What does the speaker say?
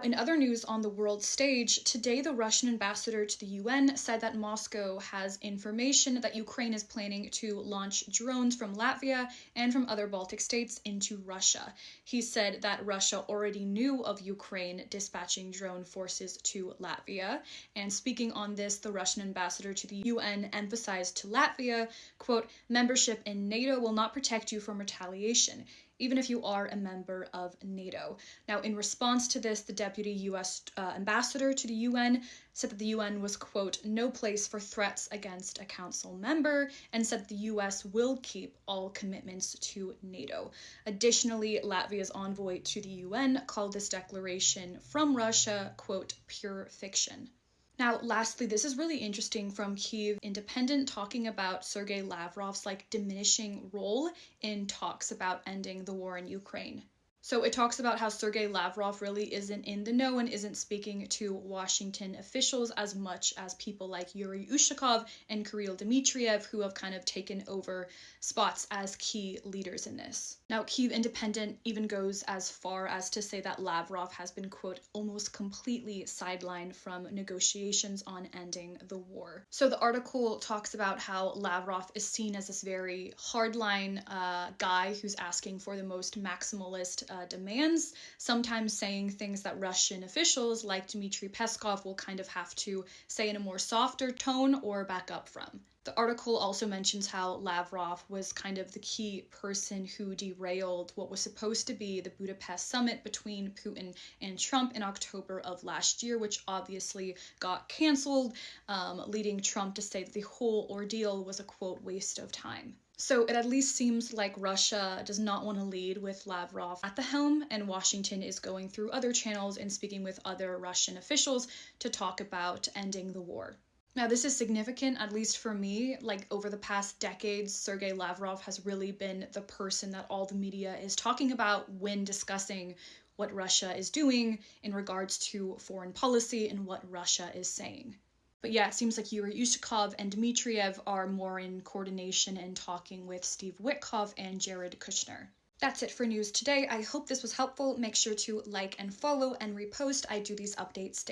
In other news on the world stage, today the Russian ambassador to the UN said that Moscow has information that Ukraine is planning to launch drones from Latvia and from other Baltic states into Russia. He said that Russia already knew of Ukraine dispatching drone forces to Latvia. And speaking on this, the Russian ambassador to the UN emphasized to Latvia, quote, "Membership in NATO will not protect you from retaliation, even if you are a member of NATO." Now, in response to this, the deputy U.S. Ambassador to the UN said that the UN was, quote, "no place for threats against a council member," and said the US will keep all commitments to NATO. Additionally, Latvia's envoy to the UN called this declaration from Russia, quote, "pure fiction." Now, lastly, this is really interesting from Kyiv Independent, talking about Sergei Lavrov's diminishing role in talks about ending the war in Ukraine. So it talks about how Sergei Lavrov really isn't in the know and isn't speaking to Washington officials as much as people like Yuri Ushakov and Kirill Dmitriev, who have kind of taken over spots as key leaders in this. Now, Kyiv Independent even goes as far as to say that Lavrov has been, quote, "almost completely sidelined from negotiations on ending the war." So the article talks about how Lavrov is seen as this very hardline guy who's asking for the most maximalist demands, sometimes saying things that Russian officials like Dmitry Peskov will kind of have to say in a more softer tone or back up from. The article also mentions how Lavrov was kind of the key person who derailed what was supposed to be the Budapest summit between Putin and Trump in October of last year, which obviously got canceled, leading Trump to say that the whole ordeal was a, quote, "waste of time." So it at least seems like Russia does not want to lead with Lavrov at the helm, and Washington is going through other channels and speaking with other Russian officials to talk about ending the war. Now, this is significant, at least for me. Over the past decades, Sergei Lavrov has really been the person that all the media is talking about when discussing what Russia is doing in regards to foreign policy and what Russia is saying. But yeah, it seems like Yuri Ushakov and Dmitriev are more in coordination and talking with Steve Witkoff and Jared Kushner. That's it for news today. I hope this was helpful. Make sure to like and follow and repost. I do these updates daily.